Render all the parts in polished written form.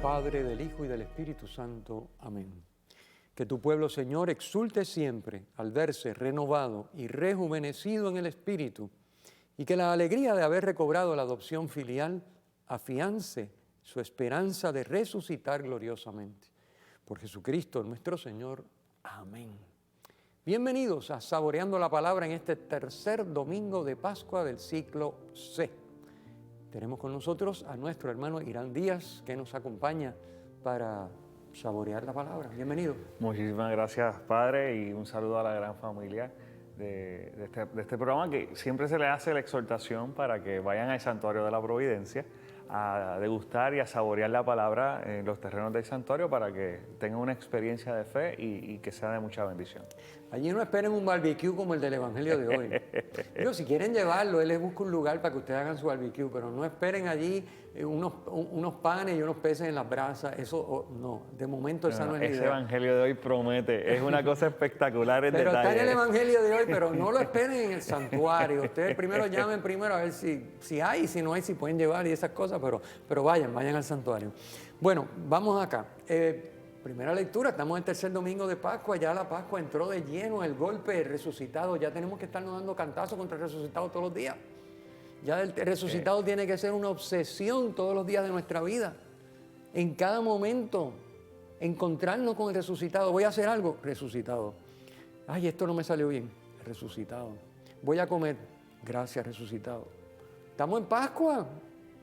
Padre, del Hijo y del Espíritu Santo. Amén. Que tu pueblo, Señor, exulte siempre al verse renovado y rejuvenecido en el Espíritu, y que la alegría de haber recobrado la adopción filial afiance su esperanza de resucitar gloriosamente. Por Jesucristo nuestro Señor. Amén. Bienvenidos a Saboreando la Palabra en este tercer domingo de Pascua del ciclo C. Tenemos con nosotros a nuestro hermano Irán Díaz, que nos acompaña para saborear la palabra. Bienvenido. Muchísimas gracias, Padre, y un saludo a la gran familia de este programa, que siempre se le hace la exhortación para que vayan al Santuario de la Providencia a degustar y a saborear la palabra en los terrenos del santuario para que tengan una experiencia de fe y que sea de mucha bendición. Allí no esperen un barbecue como el del Evangelio de hoy. Digo, si quieren llevarlo, él les busca un lugar para que ustedes hagan su barbecue, pero no esperen allí unos panes y unos peces en las brasas. Eso no, de momento esa no es la idea. Ese Evangelio de hoy promete, es una cosa espectacular en pero detalle. está en el Evangelio de hoy, pero no lo esperen en el santuario. Ustedes primero llamen a ver si hay, si no hay, si pueden llevar y esas cosas, pero vayan al santuario. Bueno, vamos acá. Primera lectura, estamos en el tercer domingo de Pascua, ya la Pascua entró de lleno, el golpe, el resucitado, ya tenemos que estarnos dando cantazos contra el resucitado todos los días. Ya el resucitado tiene que ser una obsesión todos los días de nuestra vida. En cada momento, encontrarnos con el resucitado. Voy a hacer algo, resucitado. Ay, esto no me salió bien, resucitado. Voy a comer, gracias, resucitado. Estamos en Pascua.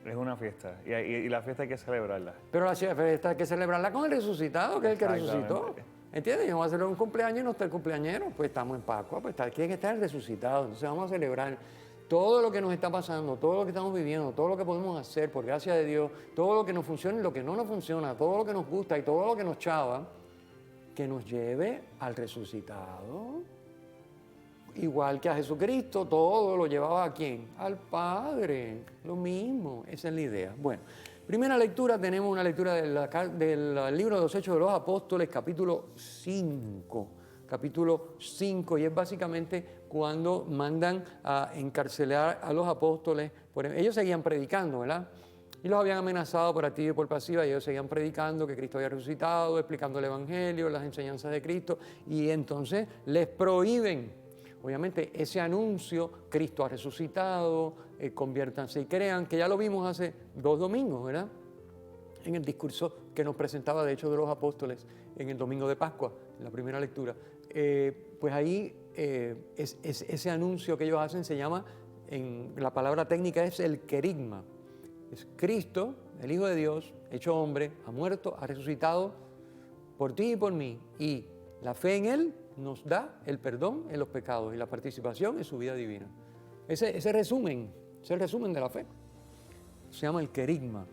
Es una fiesta y la fiesta hay que celebrarla. Pero la fiesta hay que celebrarla con el resucitado, que es el que resucitó. ¿Entiendes? Yo voy a hacer un cumpleaños y no está el cumpleañero. Pues estamos en Pascua, pues tiene que estar el resucitado. Entonces vamos a celebrar todo lo que nos está pasando, todo lo que estamos viviendo, todo lo que podemos hacer por gracia de Dios, todo lo que nos funciona y lo que no nos funciona, todo lo que nos gusta y todo lo que nos chava, que nos lleve al resucitado. Igual que a Jesucristo, todo lo llevaba ¿a quién? Al Padre, lo mismo, esa es la idea. Bueno, primera lectura, tenemos una lectura del libro de los Hechos de los Apóstoles, capítulo 5, y es básicamente cuando mandan a encarcelar a los apóstoles. Ellos seguían predicando, ¿verdad? Y los habían amenazado por activa y por pasiva, y ellos seguían predicando que Cristo había resucitado, explicando el Evangelio, las enseñanzas de Cristo, y entonces les prohíben. Obviamente ese anuncio, Cristo ha resucitado, conviértanse y crean, que ya lo vimos hace 2 domingos, ¿verdad? En el discurso que nos presentaba de Hechos de los Apóstoles en el domingo de Pascua, en la primera lectura. Pues ahí ese anuncio que ellos hacen se llama, en la palabra técnica es el querigma. Es Cristo, el Hijo de Dios, hecho hombre, ha muerto, ha resucitado por ti y por mí, y la fe en Él nos da el perdón en los pecados y la participación en su vida divina. Ese resumen, es el resumen de la fe. Se llama el querigma,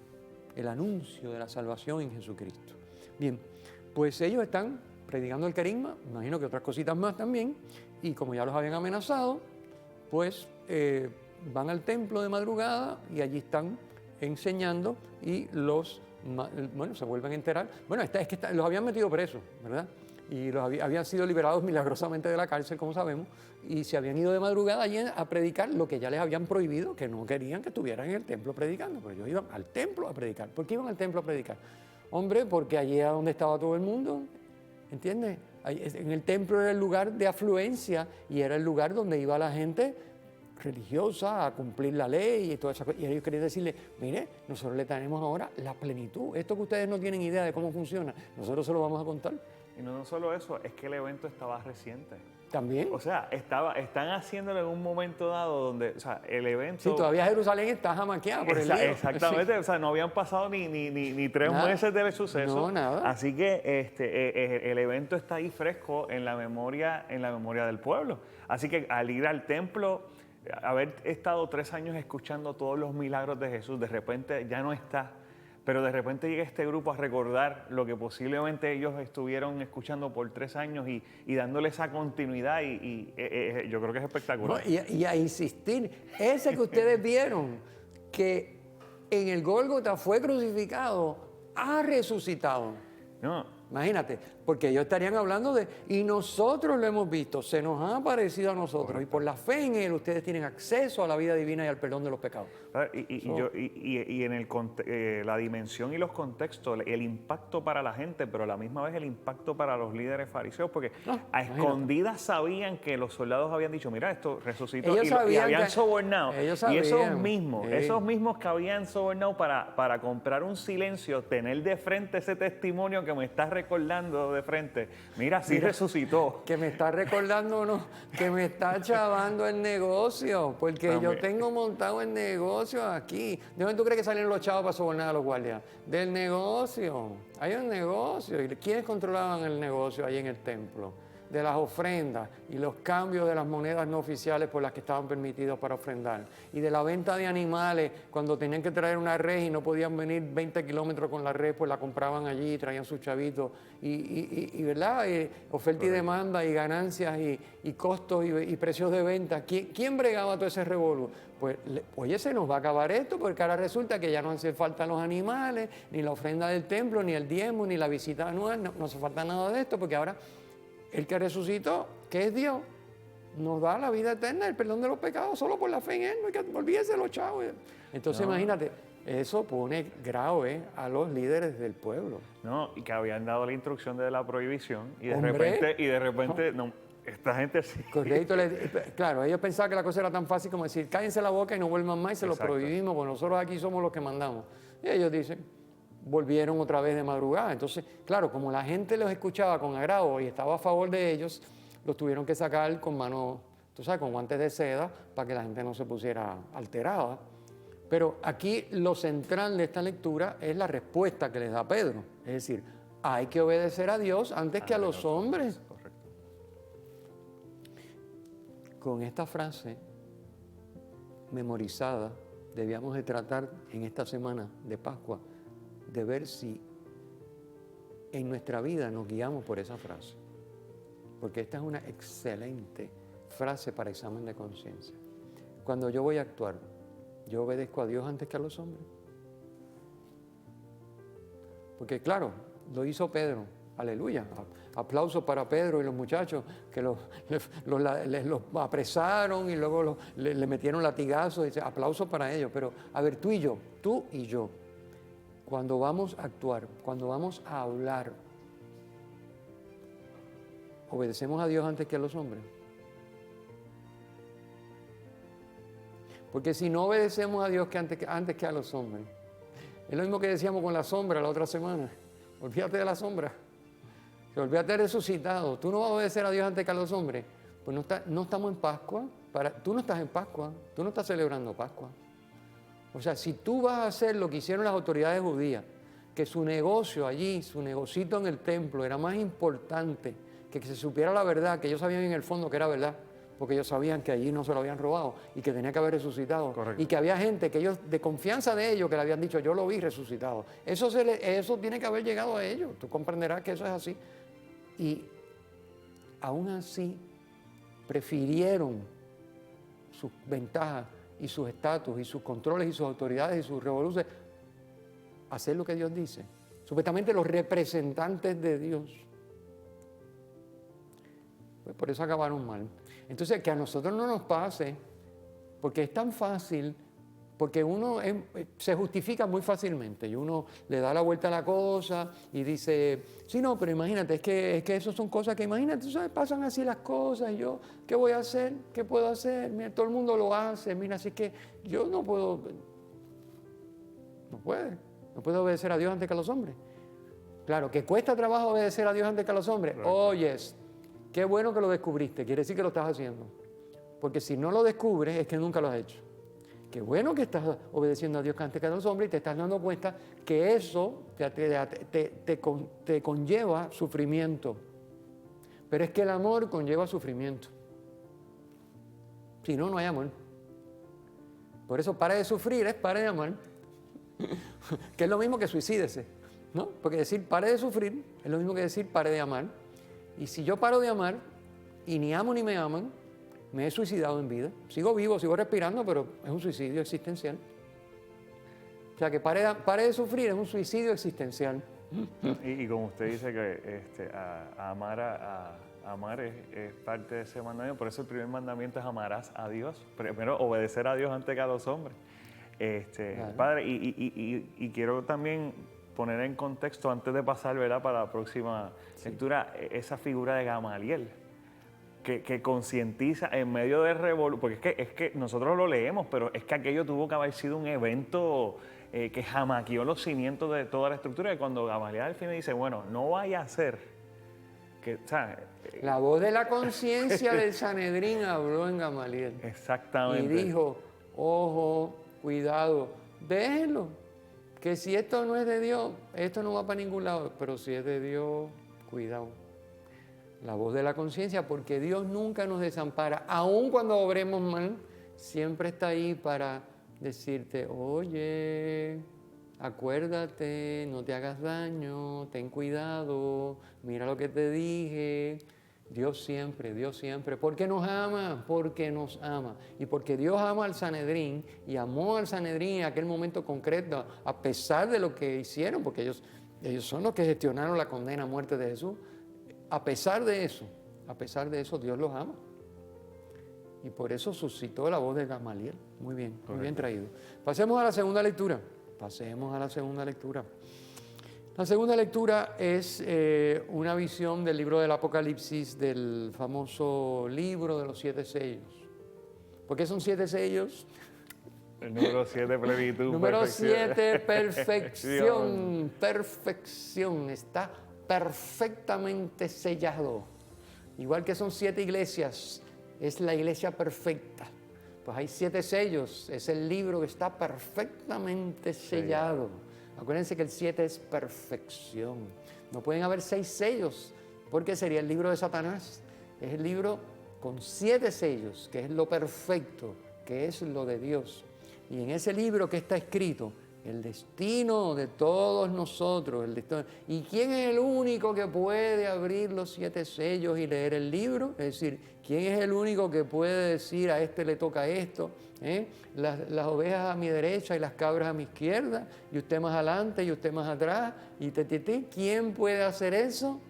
el anuncio de la salvación en Jesucristo. Bien, pues ellos están predicando el querigma, imagino que otras cositas más también, y como ya los habían amenazado, pues van al templo de madrugada y allí están enseñando y se vuelven a enterar. Bueno, es que los habían metido presos, ¿verdad? Y habían sido liberados milagrosamente de la cárcel, como sabemos, y se habían ido de madrugada allí a predicar lo que ya les habían prohibido, que no querían que estuvieran en el templo predicando, pero ellos iban al templo a predicar. ¿Por qué iban al templo a predicar? Hombre, porque allí era donde estaba todo el mundo, ¿entiendes? En el templo era el lugar de afluencia y era el lugar donde iba la gente religiosa a cumplir la ley y todas esas cosas. Y ellos querían decirle, mire, nosotros le tenemos ahora la plenitud. Esto que ustedes no tienen idea de cómo funciona, nosotros se lo vamos a contar. Y no solo eso, es que el evento estaba reciente. También. O sea, están haciéndolo en un momento dado donde, o sea, el evento... Sí, todavía Jerusalén está jamaqueada por el lío. Exactamente, Sí. O sea, no habían pasado ni 3 meses del suceso. No, nada. Así que el evento está ahí fresco en la memoria del pueblo. Así que al ir al templo, haber estado 3 años escuchando todos los milagros de Jesús, de repente ya no está. Pero de repente llega este grupo a recordar lo que posiblemente ellos estuvieron escuchando por 3 años y dándole esa continuidad y yo creo que es espectacular. No, y a insistir, ese que ustedes vieron, que en el Gólgota fue crucificado, ha resucitado. No, Imagínate, porque ellos estarían hablando de, y nosotros lo hemos visto, se nos ha aparecido a nosotros, correcto, y por la fe en Él ustedes tienen acceso a la vida divina y al perdón de los pecados. Y en la dimensión y los contextos, el impacto para la gente, pero a la misma vez el impacto para los líderes fariseos, porque a escondidas sabían que los soldados habían dicho, mira, esto resucitó, y habían sobornado. Y esos mismos que habían sobornado para comprar un silencio, tener de frente ese testimonio que me estás recordando de frente, mira, sí resucitó. Que me está recordando, no, que me está chavando el negocio, porque también yo tengo montado el negocio aquí. ¿De dónde tú crees que salen los chavos para sobornar a los guardias? Del negocio. Hay un negocio. ¿Y quiénes controlaban el negocio ahí en el templo? De las ofrendas y los cambios de las monedas no oficiales por las que estaban permitidos para ofrendar. Y de la venta de animales, cuando tenían que traer una res y no podían venir 20 kilómetros con la res, pues la compraban allí, traían sus chavitos. ¿Verdad? Oferta y demanda y ganancias y costos y precios de venta. ¿Quién bregaba todo ese revolú? Pues, oye, se nos va a acabar esto, porque ahora resulta que ya no hace falta los animales, ni la ofrenda del templo, ni el diezmo, ni la visita anual, no hace falta nada de esto, porque ahora el que resucitó, que es Dios, nos da la vida eterna, el perdón de los pecados, solo por la fe en Él, no hay que olvídese los chavos. Entonces, imagínate, eso pone grave a los líderes del pueblo. No, y que habían dado la instrucción de la prohibición, y de repente, no, esta gente sí. Correcto, claro, ellos pensaban que la cosa era tan fácil como decir, cállense la boca y no vuelvan más, y se lo prohibimos, porque nosotros aquí somos los que mandamos. Y ellos dicen, volvieron otra vez de madrugada. Entonces, claro, como la gente los escuchaba con agrado y estaba a favor de ellos, los tuvieron que sacar con manos, tú sabes, con guantes de seda, para que la gente no se pusiera alterada. Pero aquí lo central de esta lectura es la respuesta que les da Pedro. Es decir, hay que obedecer a Dios antes que a los hombres. Correcto. Con esta frase memorizada, debíamos de tratar en esta semana de Pascua de ver si en nuestra vida nos guiamos por esa frase. Porque esta es una excelente frase para examen de conciencia. Cuando yo voy a actuar, ¿yo obedezco a Dios antes que a los hombres? Porque claro, lo hizo Pedro. Aleluya. Aplausos para Pedro y los muchachos que los apresaron y luego le metieron latigazos. Dice, aplausos para ellos. Pero a ver, tú y yo, cuando vamos a actuar, cuando vamos a hablar, ¿obedecemos a Dios antes que a los hombres? Porque si no obedecemos a Dios antes que a los hombres, es lo mismo que decíamos con la sombra la otra semana. Olvídate de la sombra. Olvídate de resucitado. Tú no vas a obedecer a Dios antes que a los hombres. Pues no estamos en Pascua. Tú no estás en Pascua. Tú no estás celebrando Pascua. O sea, si tú vas a hacer lo que hicieron las autoridades judías, que su negocio allí, su negocito en el templo era más importante que se supiera la verdad, que ellos sabían en el fondo que era verdad, porque ellos sabían que allí no se lo habían robado y que tenía que haber resucitado. Correcto. Y que había gente que ellos, de confianza de ellos, que le habían dicho, yo lo vi resucitado. Eso tiene que haber llegado a ellos. Tú comprenderás que eso es así. Y aún así prefirieron sus ventajas y sus estatus y sus controles y sus autoridades y sus revoluciones hacer lo que Dios dice. Supuestamente los representantes de Dios. Pues por eso acabaron mal. Entonces, que a nosotros no nos pase, porque es tan fácil, porque uno se justifica muy fácilmente y uno le da la vuelta a la cosa y dice, sí, no, pero imagínate, es que eso son cosas que, imagínate, tú sabes, pasan así las cosas y yo, ¿qué voy a hacer? ¿Qué puedo hacer? Mira, todo el mundo lo hace, mira, así que yo no puedo obedecer a Dios antes que a los hombres. Claro, que cuesta trabajo obedecer a Dios antes que a los hombres. Oyes, qué bueno que lo descubriste, quiere decir que lo estás haciendo. Porque si no lo descubres, es que nunca lo has hecho. Qué bueno que estás obedeciendo a Dios antes que a los hombres y te estás dando cuenta que eso te conlleva sufrimiento. Pero es que el amor conlleva sufrimiento. Si no, no hay amor. Por eso pare de sufrir es pare de amar. Que es lo mismo que suicídese, ¿no? Porque decir pare de sufrir es lo mismo que decir pare de amar. Y si yo paro de amar y ni amo ni me aman, me he suicidado en vida. Sigo vivo, sigo respirando, pero es un suicidio existencial. O sea que pare de sufrir es un suicidio existencial. Y como usted dice que amar es parte de ese mandamiento, por eso el primer mandamiento es amarás a Dios, primero obedecer a Dios antes que a los hombres. Claro. Padre, y quiero también poner en contexto, antes de pasar, ¿verdad?, para la próxima lectura, esa figura de Gamaliel, que concientiza en medio de revolución, porque es que nosotros lo leemos, pero es que aquello tuvo que haber sido un evento que jamaqueó los cimientos de toda la estructura, y cuando Gamaliel al final dice, bueno, no vaya a ser que, ¿sabes? La voz de la conciencia del Sanedrín habló en Gamaliel. Exactamente. Y dijo, ojo, cuidado, déjenlo, que si esto no es de Dios, esto no va para ningún lado, pero si es de Dios, cuidado. La voz de la conciencia, porque Dios nunca nos desampara, aun cuando obremos mal, siempre está ahí para decirte, oye, acuérdate, no te hagas daño, ten cuidado, mira lo que te dije. Dios siempre, ¿por qué nos ama? Porque nos ama. Y porque Dios ama al Sanedrín y amó al Sanedrín en aquel momento concreto, a pesar de lo que hicieron, porque ellos son los que gestionaron la condena a muerte de Jesús. A pesar de eso, Dios los ama. Y por eso suscitó la voz de Gamaliel. Muy bien traído. Pasemos a la segunda lectura. La segunda lectura es una visión del libro del Apocalipsis, del famoso libro de los 7 sellos. ¿Por qué son 7 sellos? El número 7, plenitud. Número 7, perfección. Perfección. Está perfectamente sellado. Igual que son 7 iglesias, es la iglesia perfecta. Pues hay 7 sellos, es el libro que está perfectamente sellado. Acuérdense que el 7 es perfección. No pueden haber 6 sellos, porque sería el libro de Satanás. Es el libro con 7 sellos, que es lo perfecto, que es lo de Dios. Y en ese libro que está escrito, el destino de todos nosotros. ¿Y quién es el único que puede abrir los 7 sellos y leer el libro? Es decir, ¿quién es el único que puede decir a este le toca esto? Las ovejas a mi derecha y las cabras a mi izquierda, y usted más adelante y usted más atrás, ¿quién puede hacer eso?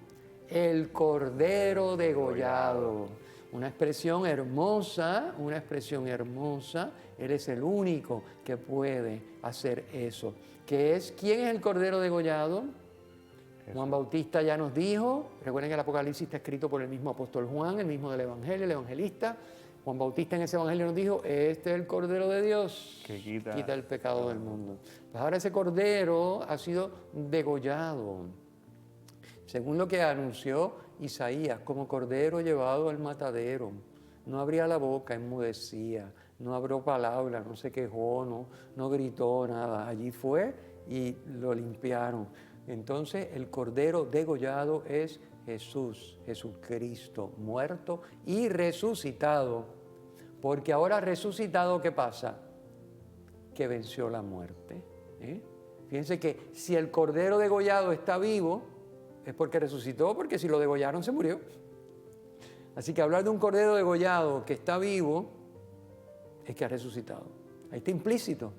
El Cordero degollado. Una expresión hermosa. Él es el único que puede hacer eso. ¿Quién es el Cordero degollado? Juan Bautista ya nos dijo. Recuerden que el Apocalipsis está escrito por el mismo apóstol Juan, el mismo del Evangelio, el evangelista. Juan Bautista en ese Evangelio nos dijo, este es el Cordero de Dios que quita el pecado del mundo. Pues ahora ese Cordero ha sido degollado, según lo que anunció Isaías, como cordero llevado al matadero. No abría la boca, enmudecía, no abrió palabra, no se quejó, no gritó nada. Allí fue y lo limpiaron. Entonces el cordero degollado es Jesucristo, muerto y resucitado. Porque ahora resucitado, ¿qué pasa? Que venció la muerte. Fíjense que si el cordero degollado está vivo, es porque resucitó, porque si lo degollaron se murió. Así que hablar de un cordero degollado que está vivo es que ha resucitado. Ahí está implícito.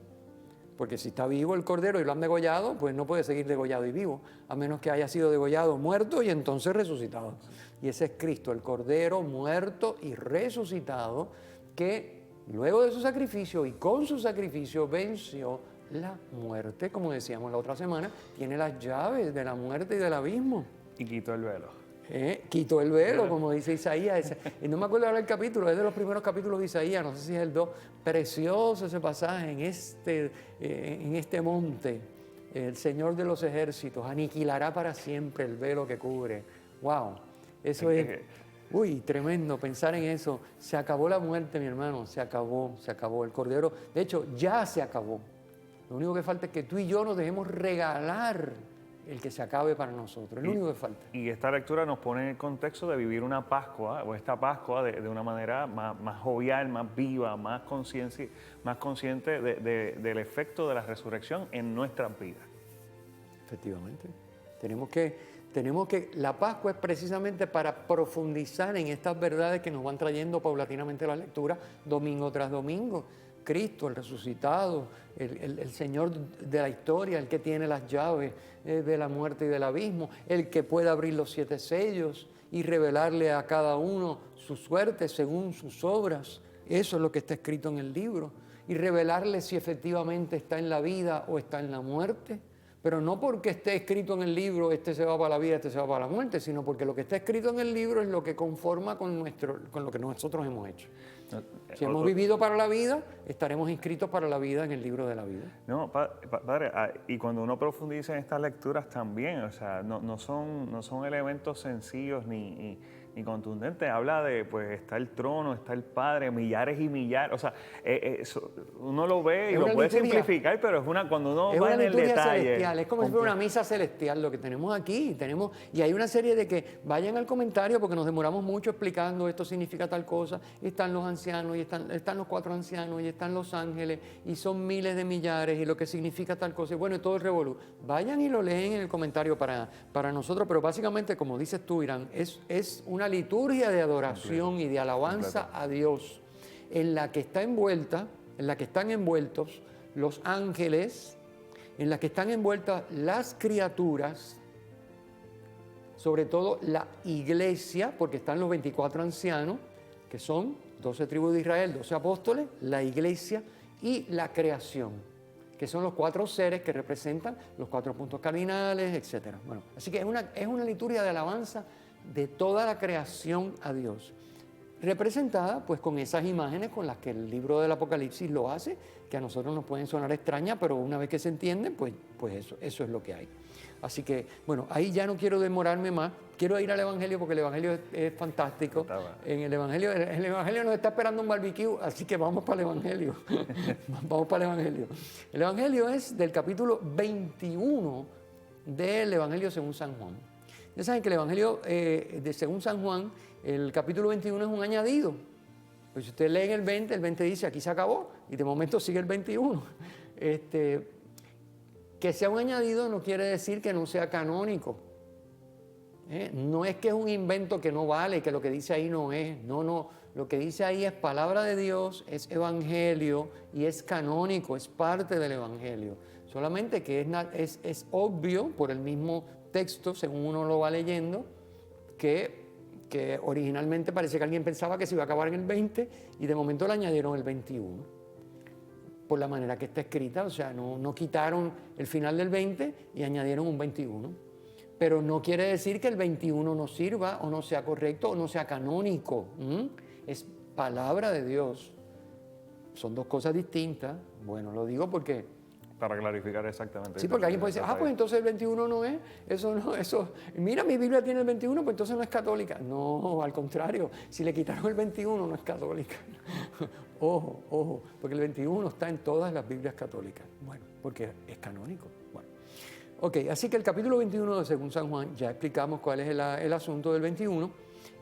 Porque si está vivo el cordero y lo han degollado, pues no puede seguir degollado y vivo, a menos que haya sido degollado, muerto y entonces resucitado. Y ese es Cristo, el cordero muerto y resucitado, que luego de su sacrificio y con su sacrificio venció la muerte, como decíamos la otra semana, tiene las llaves de la muerte y del abismo. Y quitó el velo. Quitó el velo, como dice Isaías. Y no me acuerdo ahora el capítulo, es de los primeros capítulos de Isaías, no sé si es el 2. Precioso ese pasaje en este monte. El Señor de los ejércitos aniquilará para siempre el velo que cubre. ¡Wow! Eso es... Uy, tremendo pensar en eso. Se acabó la muerte, mi hermano, se acabó. El Cordero, de hecho, ya se acabó. Lo único que falta es que tú y yo nos dejemos regalar el que se acabe para nosotros. Es lo único que falta. Y esta lectura nos pone en el contexto de vivir una Pascua, o esta Pascua de una manera más jovial, más viva, más consciente del efecto de la resurrección en nuestras vidas. Efectivamente. Tenemos que la Pascua es precisamente para profundizar en estas verdades que nos van trayendo paulatinamente la lectura, domingo tras domingo. Cristo, el resucitado, el Señor de la historia, el que tiene las llaves de la muerte y del abismo, el que puede abrir los 7 sellos y revelarle a cada uno su suerte según sus obras. Eso es lo que está escrito en el libro. Y revelarle si efectivamente está en la vida o está en la muerte. Pero no porque esté escrito en el libro, este se va para la vida, este se va para la muerte, sino porque lo que está escrito en el libro es lo que conforma con lo que nosotros hemos hecho. Si hemos vivido para la vida, estaremos inscritos para la vida en el libro de la vida. No, padre, y cuando uno profundiza en estas lecturas también, o sea, no son elementos sencillos ni contundentes. Habla de, pues, está el trono, está el Padre, millares y millares. O sea, uno lo ve y lo puede simplificar, pero cuando uno va en el detalle. Celestial. Es como si fuera una misa celestial lo que tenemos aquí. Y hay una serie de que vayan al comentario porque nos demoramos mucho explicando esto significa tal cosa. Y están los ancianos, y están los 4 ancianos, y están los ángeles, y son miles de millares, y lo que significa tal cosa. Y bueno, y todo el revolú. Vayan y lo leen en el comentario para nosotros, pero básicamente, como dices tú, Irán, es una liturgia de adoración y de alabanza a Dios, en la que están envueltos los ángeles, en la que están envueltas las criaturas, sobre todo la iglesia, porque están los 24 ancianos, que son 12 tribus de Israel, 12 apóstoles, la iglesia y la creación, que son los 4 seres que representan los 4 puntos cardinales, etc. Bueno, así que es una liturgia de alabanza de toda la creación a Dios, representada pues con esas imágenes con las que el libro del Apocalipsis lo hace, que a nosotros nos pueden sonar extrañas, pero una vez que se entienden, pues eso es lo que hay. Así que, bueno, ahí ya no quiero demorarme más, quiero ir al Evangelio porque el Evangelio es fantástico. En el Evangelio nos está esperando un barbecue, así que vamos para el Evangelio. Vamos para el Evangelio. El Evangelio es del capítulo 21 del Evangelio según San Juan. Ya saben que el Evangelio según San Juan, el capítulo 21 es un añadido. Pues si usted lee el 20 dice aquí se acabó y de momento sigue el 21. Que sea un añadido no quiere decir que no sea canónico. No es que es un invento que no vale, que lo que dice ahí no es. No, lo que dice ahí es palabra de Dios, es evangelio y es canónico, es parte del evangelio. Solamente que es obvio por el mismo texto, según uno lo va leyendo, que originalmente parece que alguien pensaba que se iba a acabar en el 20 y de momento le añadieron el 21. Por la manera que está escrita, o sea, no quitaron el final del 20 y añadieron un 21. Pero no quiere decir que el 21 no sirva o no sea correcto o no sea canónico. Es palabra de Dios. Son 2 cosas distintas. Bueno, lo digo porque... Para clarificar exactamente. Sí, porque alguien puede decir, pues entonces el 21 no es, mira, mi Biblia tiene el 21, pues entonces no es católica. No, al contrario, si le quitaron el 21 no es católica. Ojo, porque el 21 está en todas las Biblias católicas. Bueno, porque es canónico. Bueno, ok, así que el capítulo 21 de Según San Juan, ya explicamos cuál es el asunto del 21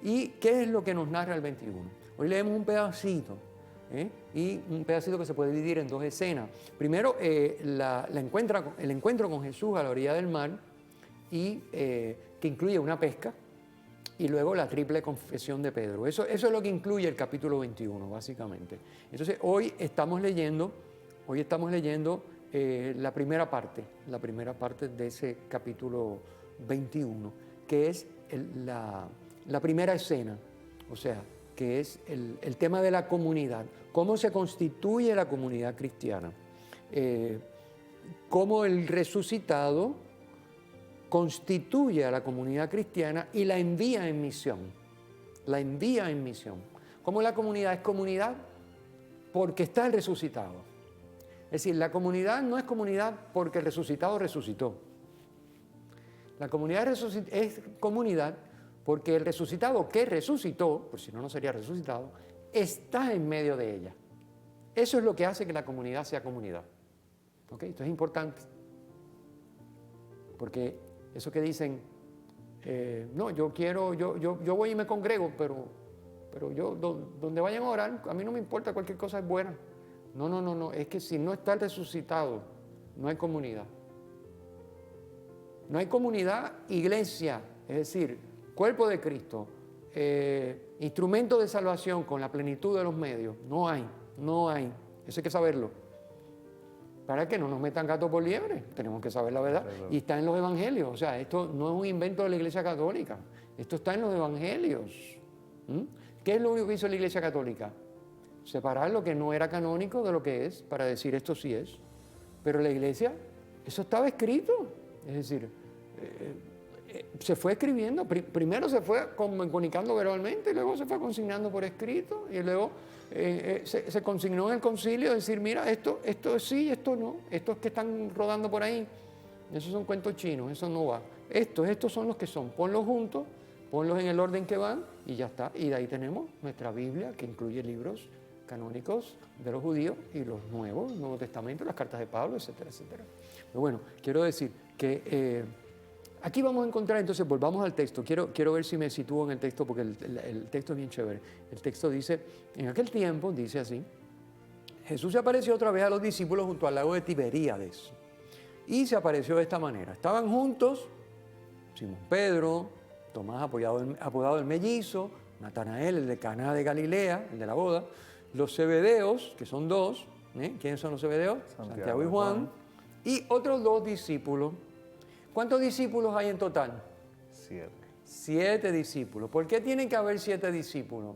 y qué es lo que nos narra el 21. Hoy leemos un pedacito. Y un pedacito que se puede dividir en 2 escenas. Primero, el encuentro con Jesús a la orilla del mar, y que incluye una pesca, y luego la triple confesión de Pedro. Eso es lo que incluye el capítulo 21, básicamente. Entonces, hoy estamos leyendo la primera parte de ese capítulo 21, que es la primera escena, o sea, que es el tema de la comunidad, cómo se constituye la comunidad cristiana, cómo el resucitado constituye a la comunidad cristiana y la envía en misión, ¿Cómo la comunidad es comunidad? Porque está el resucitado. Es decir, la comunidad no es comunidad porque el resucitado resucitó. La comunidad es comunidad porque el resucitado que resucitó, por si no, no sería resucitado, está en medio de ella. Eso es lo que hace que la comunidad sea comunidad. ¿Ok? Esto es importante. Porque eso que dicen, no, yo voy y me congrego, pero yo, donde vayan a orar, a mí no me importa, cualquier cosa es buena. No, es que si no está el resucitado, no hay comunidad. No hay comunidad, iglesia, es decir, cuerpo de Cristo, instrumento de salvación con la plenitud de los medios. No hay. Eso hay que saberlo. Para que no nos metan gato por liebre, tenemos que saber la verdad. Y está en los evangelios, o sea, esto no es un invento de la Iglesia Católica, esto está en los evangelios. ¿Qué es lo único que hizo la Iglesia Católica? Separar lo que no era canónico de lo que es, para decir esto sí es. Pero la Iglesia, eso estaba escrito, es decir, se fue escribiendo, primero se fue comunicando verbalmente, luego se fue consignando por escrito, y luego se consignó en el concilio decir, mira, esto sí, esto no, estos que están rodando por ahí, esos son cuentos chinos, eso no va. Estos son los que son, ponlos juntos, ponlos en el orden que van y ya está. Y de ahí tenemos nuestra Biblia, que incluye libros canónicos de los judíos y los nuevos, el Nuevo Testamento, las cartas de Pablo, etcétera, etcétera. Pero bueno, quiero decir que aquí vamos a encontrar, entonces volvamos al texto. Quiero ver si me sitúo en el texto, porque el texto es bien chévere. El texto dice, en aquel tiempo, dice así, Jesús se apareció otra vez a los discípulos junto al lago de Tiberíades. Y se apareció de esta manera. Estaban juntos Simón Pedro, Tomás apodado el mellizo, Natanael, el de Caná de Galilea, el de la boda, los Zebedeos, que son dos. ¿Quiénes son los Zebedeos? Santiago y Juan. Y otros 2 discípulos. ¿Cuántos discípulos hay en total? 7. 7 discípulos. ¿Por qué tienen que haber 7 discípulos?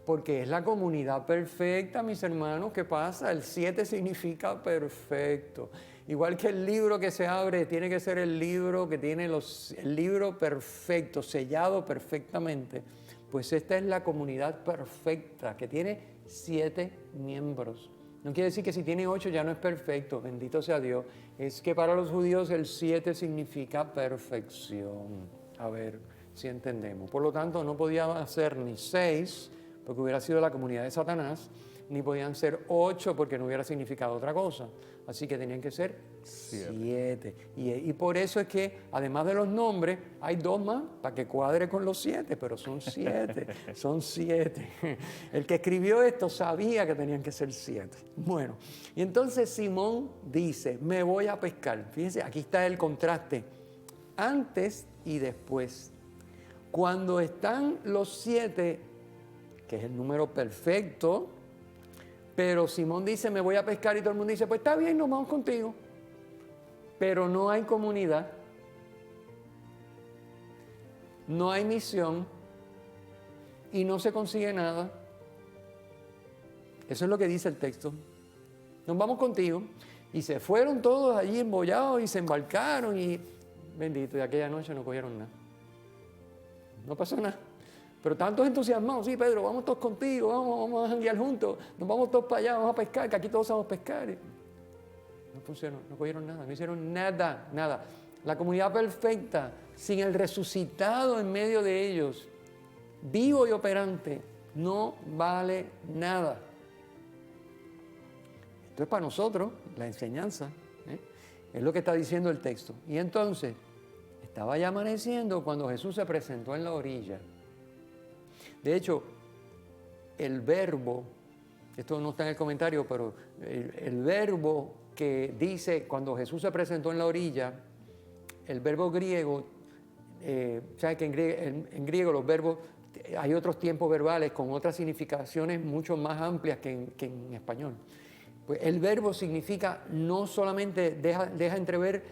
Porque es la comunidad perfecta, mis hermanos. ¿Qué pasa? El 7 significa perfecto. Igual que el libro que se abre, tiene que ser el libro que tiene el libro perfecto, sellado perfectamente. Pues esta es la comunidad perfecta, que tiene 7 miembros. No quiere decir que si tiene 8 ya no es perfecto, bendito sea Dios. Es que para los judíos el 7 significa perfección. A ver si entendemos. Por lo tanto, no podía ser ni 6, porque hubiera sido la comunidad de Satanás, ni podían ser 8 porque no hubiera significado otra cosa. Así que tenían que ser 7. Y por eso es que, además de los nombres, hay 2 más para que cuadre con los 7, pero son 7, son 7. El que escribió esto sabía que tenían que ser 7. Bueno, y entonces Simón dice, me voy a pescar. Fíjense, aquí está el contraste, antes y después. Cuando están los 7, que es el número perfecto, pero Simón dice, me voy a pescar, y todo el mundo dice, pues está bien, nos vamos contigo. Pero no hay comunidad, no hay misión y no se consigue nada. Eso es lo que dice el texto. Nos vamos contigo. Y se fueron todos allí embollados y se embarcaron y, bendito, y aquella noche no cogieron nada. No pasó nada. Pero tantos entusiasmados, sí, Pedro, vamos todos contigo, vamos a janguear juntos, nos vamos todos para allá, vamos a pescar, que aquí todos sabemos pescar. No funcionó, no cogieron nada, no hicieron nada. La comunidad perfecta, sin el resucitado en medio de ellos, vivo y operante, no vale nada. Esto es para nosotros, la enseñanza, es lo que está diciendo el texto. Y entonces, estaba ya amaneciendo cuando Jesús se presentó en la orilla. De hecho, el verbo, esto no está en el comentario, pero el verbo que dice cuando Jesús se presentó en la orilla, el verbo griego, ¿sabes que en griego los verbos, hay otros tiempos verbales con otras significaciones mucho más amplias que en español? Pues el verbo significa, no solamente deja entrever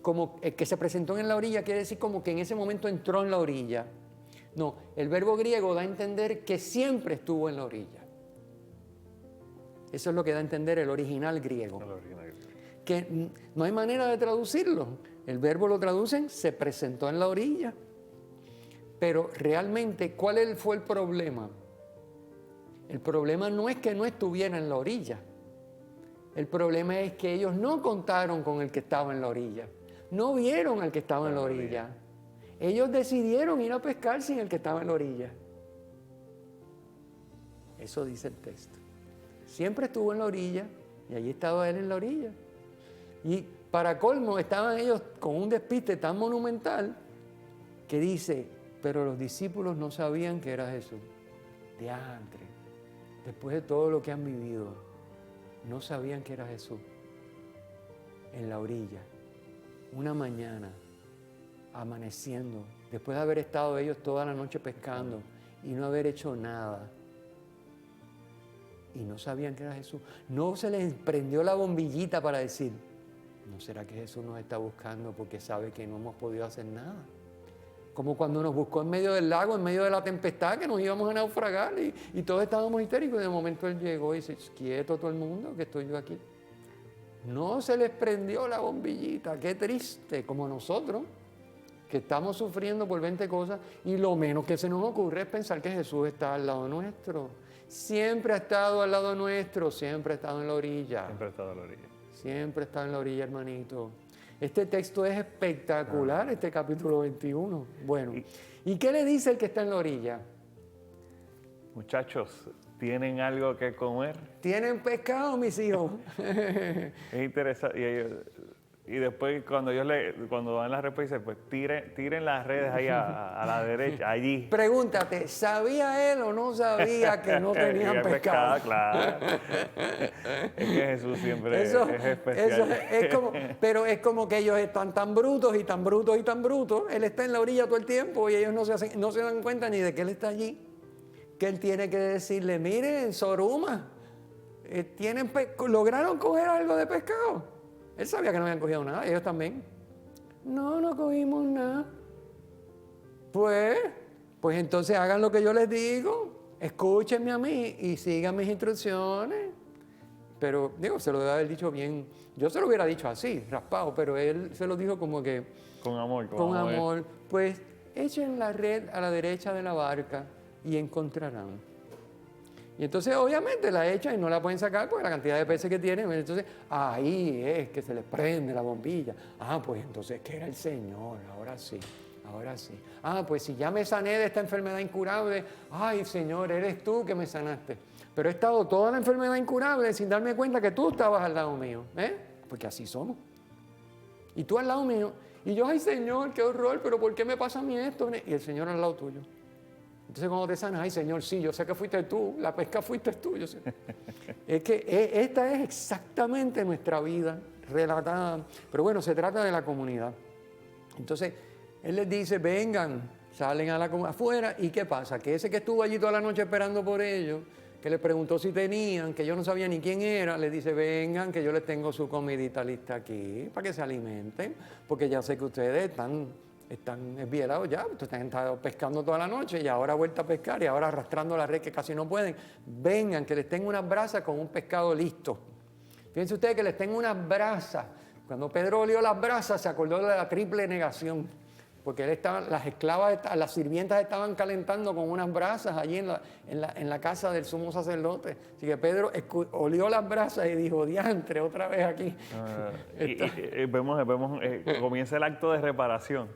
como el que se presentó en la orilla, quiere decir como que en ese momento entró en la orilla. No, el verbo griego da a entender que siempre estuvo en la orilla. Eso es lo que da a entender el original griego. Que no hay manera de traducirlo. El verbo lo traducen, se presentó en la orilla. Pero realmente, ¿cuál fue el problema? El problema no es que no estuviera en la orilla. El problema es que ellos no contaron con el que estaba en la orilla. No vieron al que estaba en la orilla. Ellos decidieron ir a pescar sin el que estaba en la orilla. Eso dice el texto. Siempre estuvo en la orilla y allí estaba él en la orilla. Y para colmo estaban ellos con un despiste tan monumental que dice, pero los discípulos no sabían que era Jesús. Diantre, después de todo lo que han vivido, no sabían que era Jesús. En la orilla, una mañana, amaneciendo, después de haber estado ellos toda la noche pescando y no haber hecho nada. y no sabían que era Jesús. No se les prendió la bombillita para decir, ¿no será que Jesús nos está buscando porque sabe que no hemos podido hacer nada? Como cuando nos buscó en medio del lago, en medio de la tempestad, que nos íbamos a naufragar y todos estábamos histéricos. Y de momento Él llegó y dice, quieto todo el mundo, que estoy yo aquí. No se les prendió la bombillita, qué triste, como nosotros, que estamos sufriendo por 20 cosas y lo menos que se nos ocurre es pensar que Jesús está al lado nuestro. Siempre ha estado al lado nuestro, siempre ha estado en la orilla. Siempre ha estado en la orilla. Siempre está en la orilla, hermanito. Este texto es espectacular, este capítulo 21. Bueno, ¿y qué le dice el que está en la orilla? Muchachos, ¿tienen algo que comer? ¿Tienen pescado, mis hijos? Es interesante. Y después cuando dan la respuesta, pues tiren las redes ahí a la derecha, allí. Pregúntate, ¿sabía él o no sabía que no tenían pescado? Claro. Es que Jesús siempre es especial. Pero es como que ellos están tan brutos y tan brutos y tan brutos. Él está en la orilla todo el tiempo y ellos no se dan cuenta ni de que él está allí. Que él tiene que decirle, miren, Soruma, ¿lograron coger algo de pescado? Él sabía que no habían cogido nada, ellos también. No cogimos nada. Pues entonces hagan lo que yo les digo, escúchenme a mí y sigan mis instrucciones. Pero, se lo debe haber dicho bien. Yo se lo hubiera dicho así, raspado, pero él se lo dijo como que... Con amor. Con amor. Pues echen la red a la derecha de la barca y encontrarán. Y entonces obviamente la echan y no la pueden sacar porque la cantidad de peces que tienen. Entonces ahí es que se les prende la bombilla. Pues entonces que era el Señor, ahora sí. Pues si ya me sané de esta enfermedad incurable, ay Señor, eres tú que me sanaste. Pero he estado toda la enfermedad incurable sin darme cuenta que tú estabas al lado mío. Porque así somos. Y tú al lado mío. Y yo, ay Señor, qué horror, pero ¿por qué me pasa a mí esto? Y el Señor al lado tuyo. Entonces cuando te sanas, ay Señor, sí, yo sé que fuiste tú, la pesca fuiste tú. Yo sé. Es que esta es exactamente nuestra vida relatada. Pero bueno, se trata de la comunidad. Entonces, Él les dice, vengan, salen a la afuera, ¿y qué pasa? Que ese que estuvo allí toda la noche esperando por ellos, que les preguntó si tenían, que yo no sabía ni quién era, les dice, vengan, que yo les tengo su comidita lista aquí, para que se alimenten, porque ya sé que ustedes están esbielados ya, ustedes han estado pescando toda la noche y ahora vuelta a pescar y ahora arrastrando la red que casi no pueden. Vengan, que les tengo unas brasas con un pescado listo. Fíjense ustedes que les tengo unas brasas. Cuando Pedro olió las brasas se acordó de la triple negación, porque las esclavas, las sirvientas estaban calentando con unas brasas allí en la casa del sumo sacerdote. Así que Pedro olió las brasas y dijo, diantre, otra vez aquí. Comienza el acto de reparación.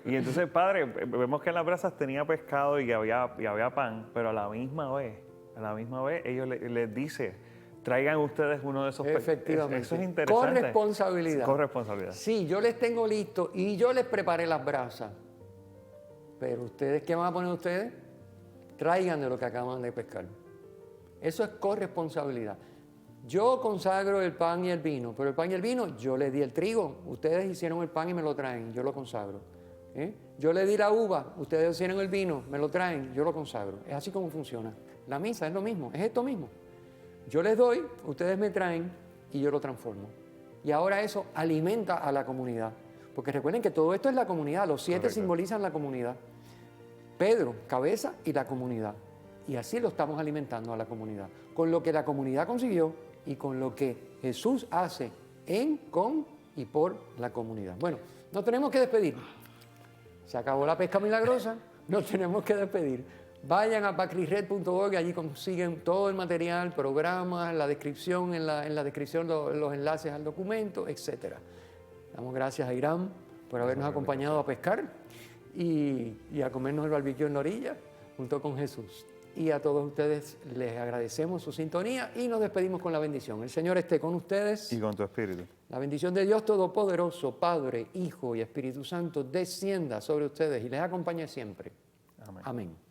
Y entonces, Padre, vemos que en las brasas tenía pescado y había pan, pero a la misma vez ellos les dice, traigan ustedes uno de esos pescados. Efectivamente. Eso es interesante. Corresponsabilidad. Sí, yo les tengo listo y yo les preparé las brasas. Pero ustedes, ¿qué van a poner ustedes? Traigan de lo que acaban de pescar. Eso es corresponsabilidad. Yo consagro el pan y el vino, pero el pan y el vino, yo les di el trigo. Ustedes hicieron el pan y me lo traen, yo lo consagro. Yo le di la uva, ustedes hicieron el vino, me lo traen, yo lo consagro. Es así como funciona. La misa es lo mismo, es esto mismo. Yo les doy, ustedes me traen y yo lo transformo. Y ahora eso alimenta a la comunidad. Porque recuerden que todo esto es la comunidad, los 7 simbolizan la comunidad. Pedro, cabeza y la comunidad. Y así lo estamos alimentando a la comunidad. Con lo que la comunidad consiguió y con lo que Jesús hace en, con y por la comunidad. Bueno, nos tenemos que despedir. Se acabó la pesca milagrosa, nos tenemos que despedir. Vayan a pacrisred.org, allí consiguen todo el material, programas, la descripción, en la descripción los enlaces al documento, etc. Damos gracias a Irán por habernos acompañado a pescar y a comernos el barbecue en la orilla junto con Jesús. Y a todos ustedes les agradecemos su sintonía y nos despedimos con la bendición. El Señor esté con ustedes. Y con tu espíritu. La bendición de Dios Todopoderoso, Padre, Hijo y Espíritu Santo, descienda sobre ustedes y les acompañe siempre. Amén. Amén.